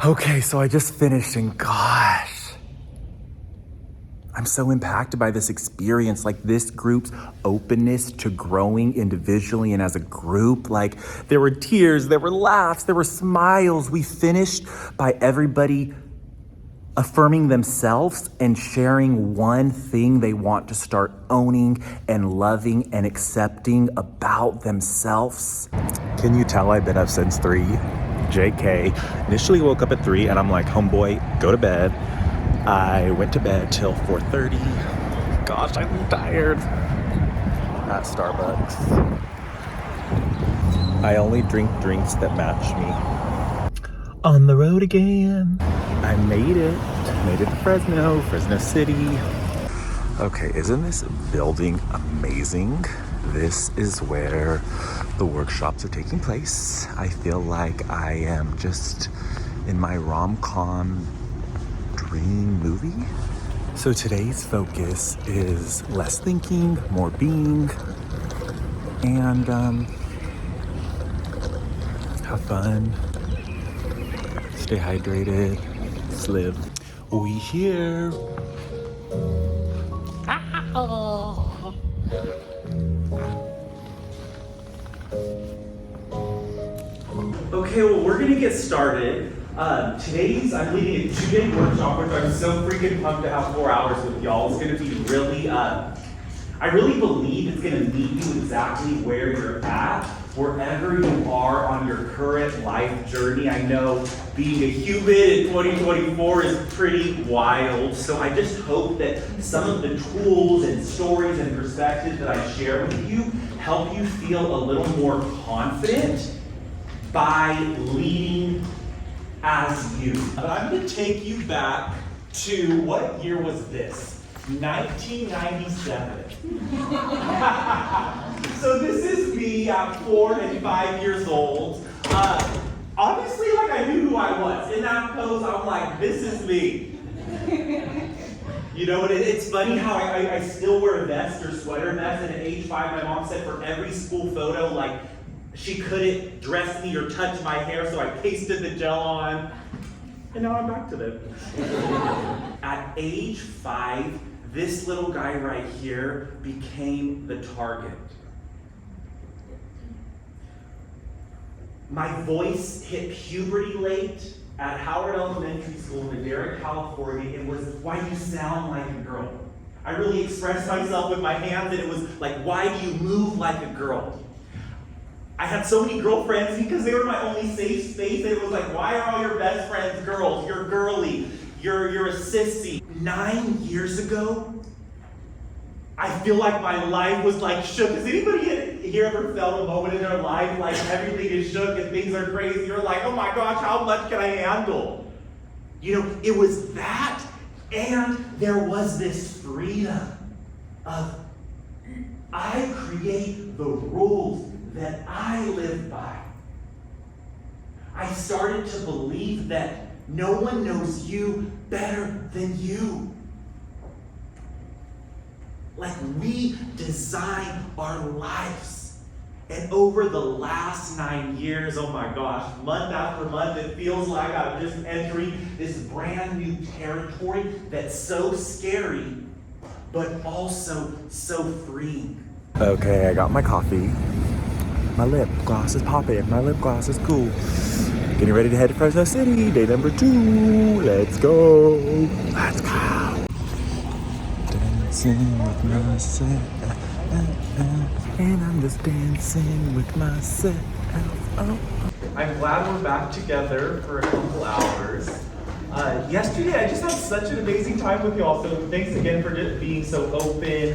Okay, so I just finished and gosh, I'm so impacted by this experience, like this group's openness to growing individually and as a group. Like there were tears, there were laughs, there were smiles. We finished by everybody affirming themselves and sharing one thing they want to start owning and loving and accepting about themselves. Can you tell I've been up since 3? JK. Initially woke up at 3 and I'm like, homeboy, go to bed. I went to bed till 4:30. Gosh, I'm tired. At Starbucks. I only drink drinks that match me. On the road again. I made it. Made it to Fresno City. Okay, isn't this building amazing? This is where the workshops are taking place. I feel like I am just in my rom-com dream movie. So today's focus is less thinking, more being, and have fun, stay hydrated, let's live. We here. Okay, well, we're gonna get started. I'm leading a 2-day workshop, which I'm so freaking pumped to have 4 hours with y'all. It's gonna be really, I really believe it's gonna meet you exactly where you're at, wherever you are on your current life journey. I know being a human in 2024 is pretty wild, so I just hope that some of the tools and stories and perspectives that I share with you help you feel a little more confident by leading as you. But I'm gonna take you back to, what year was this? 1997. So this is me at 4 and 5 years old. Obviously, like, I knew who I was. In that pose, I'm like, this is me. You know, and it's funny how I still wear a vest or sweater vest, and at age 5, my mom said for every school photo, like, she couldn't dress me or touch my hair, so I pasted the gel on, and now I'm back to them. At age 5, this little guy right here became the target. My voice hit puberty late at Howard Elementary School in Madera, California. It was, why do you sound like a girl? I really expressed myself with my hands, and it was like, why do you move like a girl? I had so many girlfriends because they were my only safe space, and it was like, why are all your best friends girls? You're girly, you're a sissy. 9 years ago, I feel like my life was like shook. Has anybody here ever felt a moment in their life like everything is shook and things are crazy? You're like, oh my gosh, how much can I handle? You know, it was that, and there was this freedom of, I create the rules that I live by. I started to believe that no one knows you better than you. Like, we design our lives. And over the last 9 years, oh my gosh, month after month, it feels like I'm just entering this brand new territory that's so scary, but also so freeing. Okay, I got my coffee. My lip gloss is popping. My lip gloss is cool. Getting ready to head to Fresno City, day number 2. Let's go. Let's go. Dancing with myself. And I'm just dancing with myself. Oh. I'm glad we're back together for a couple hours. Yesterday, I just had such an amazing time with y'all. So thanks again for just being so open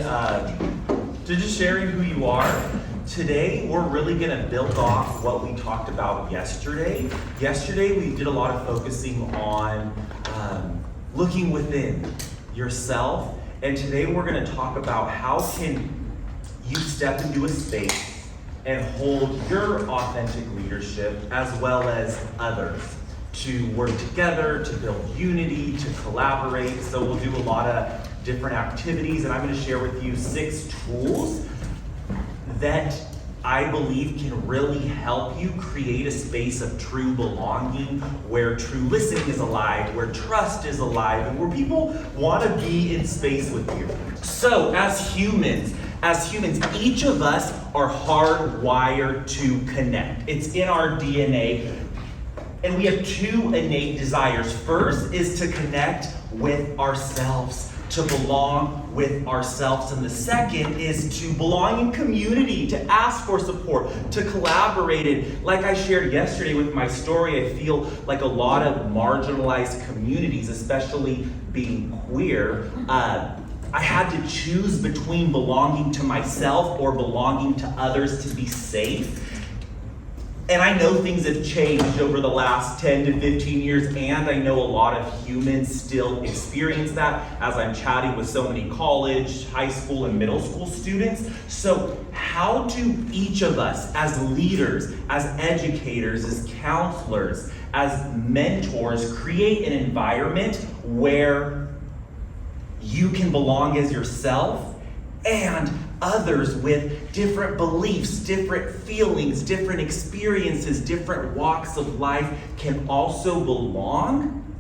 to just sharing who you are. Today, we're really gonna build off what we talked about yesterday. Yesterday, we did a lot of focusing on looking within yourself. And today, we're gonna talk about how can you step into a space and hold your authentic leadership as well as others to work together, to build unity, to collaborate. So we'll do a lot of different activities, and I'm gonna share with you 6 tools that I believe can really help you create a space of true belonging, where true listening is alive, where trust is alive, and where people want to be in space with you. So as humans, each of us are hardwired to connect. It's in our DNA. And we have two innate desires. First is to connect with ourselves, to belong with ourselves. And the second is to belong in community, to ask for support, to collaborate. And like I shared yesterday with my story, I feel like a lot of marginalized communities, especially being queer, I had to choose between belonging to myself or belonging to others to be safe. And I know things have changed over the last 10 to 15 years, and I know a lot of humans still experience that as I'm chatting with so many college, high school, and middle school students. So how do each of us as leaders, as educators, as counselors, as mentors create an environment where you can belong as yourself and others with different beliefs, different feelings, different experiences, different walks of life can also belong?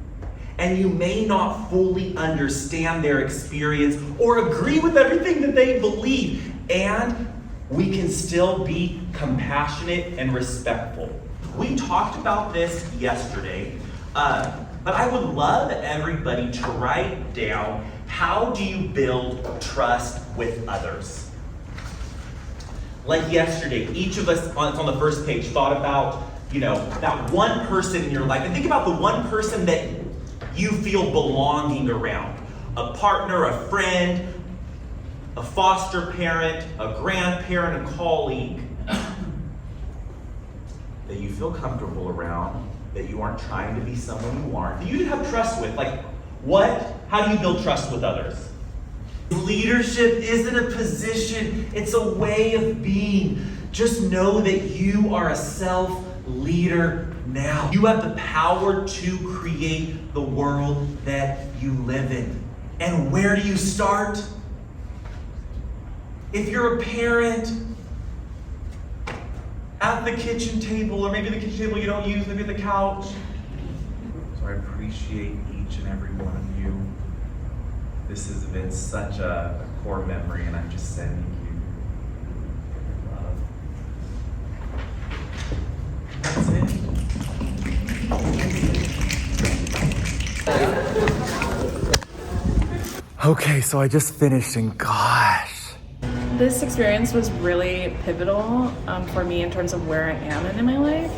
And you may not fully understand their experience or agree with everything that they believe, and we can still be compassionate and respectful. We talked about this yesterday, but I would love everybody to write down, how do you build trust with others? Like yesterday, each of us, it's on the first page, thought about, that one person in your life. And think about the one person that you feel belonging around. A partner, a friend, a foster parent, a grandparent, a colleague that you feel comfortable around, that you aren't trying to be someone you aren't, that you have trust with. Like, how do you build trust with others? Leadership isn't a position, it's a way of being. Just know that you are a self-leader now. You have the power to create the world that you live in. And where do you start? If you're a parent, at the kitchen table, or maybe the kitchen table you don't use, maybe the couch. So I appreciate each and every one of you. This has been such a core memory, and I'm just sending you love. That's it. Okay, so I just finished, and gosh. This experience was really pivotal for me in terms of where I am in my life.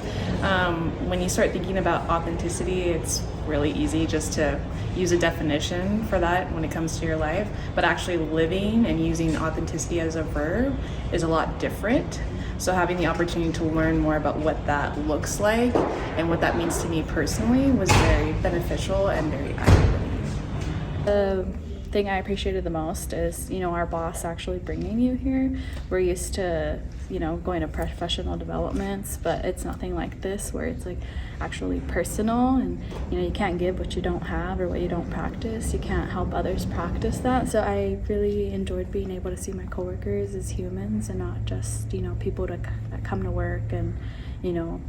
When you start thinking about authenticity, it's really easy just to use a definition for that when it comes to your life, but actually living and using authenticity as a verb is a lot different. So having the opportunity to learn more about what that looks like and what that means to me personally was very beneficial and very eye-opening. Thing I appreciated the most is, our boss actually bringing you here. We're used to, going to professional developments, but it's nothing like this where it's like actually personal, and you can't give what you don't have or what you don't practice. You can't help others practice that. So I really enjoyed being able to see my coworkers as humans and not just, people that come to work and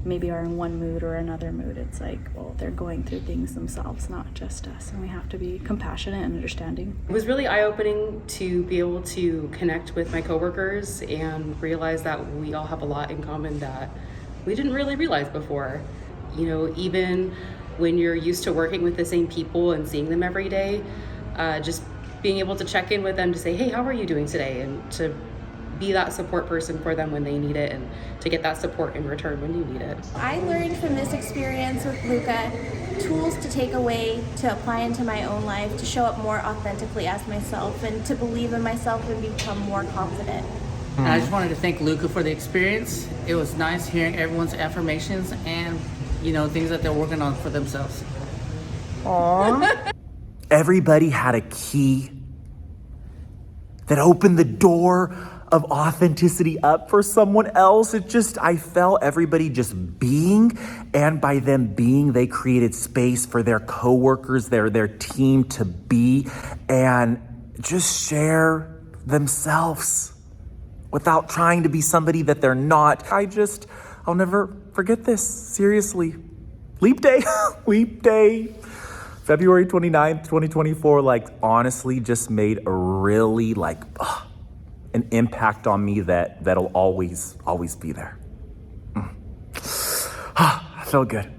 maybe are in one mood or another mood. It's like, well, they're going through things themselves, not just us, and we have to be compassionate and understanding. It was really eye-opening to be able to connect with my coworkers and realize that we all have a lot in common that we didn't really realize before. Even when you're used to working with the same people and seeing them every day, just being able to check in with them to say, hey, how are you doing today? And to be that support person for them when they need it, and to get that support in return when you need it. I learned from this experience with Luca tools to take away, to apply into my own life, to show up more authentically as myself, and to believe in myself and become more confident. And I just wanted to thank Luca for the experience. It was nice hearing everyone's affirmations and, things that they're working on for themselves. Aww. Everybody had a key that opened the door of authenticity up for someone else. I felt everybody just being, and by them being, they created space for their coworkers, their team to be and just share themselves. without trying to be somebody that they're not. I'll never forget this, seriously. Leap day, leap day. February 29th, 2024, like honestly just made a really like an impact on me that'll always be there. I felt good.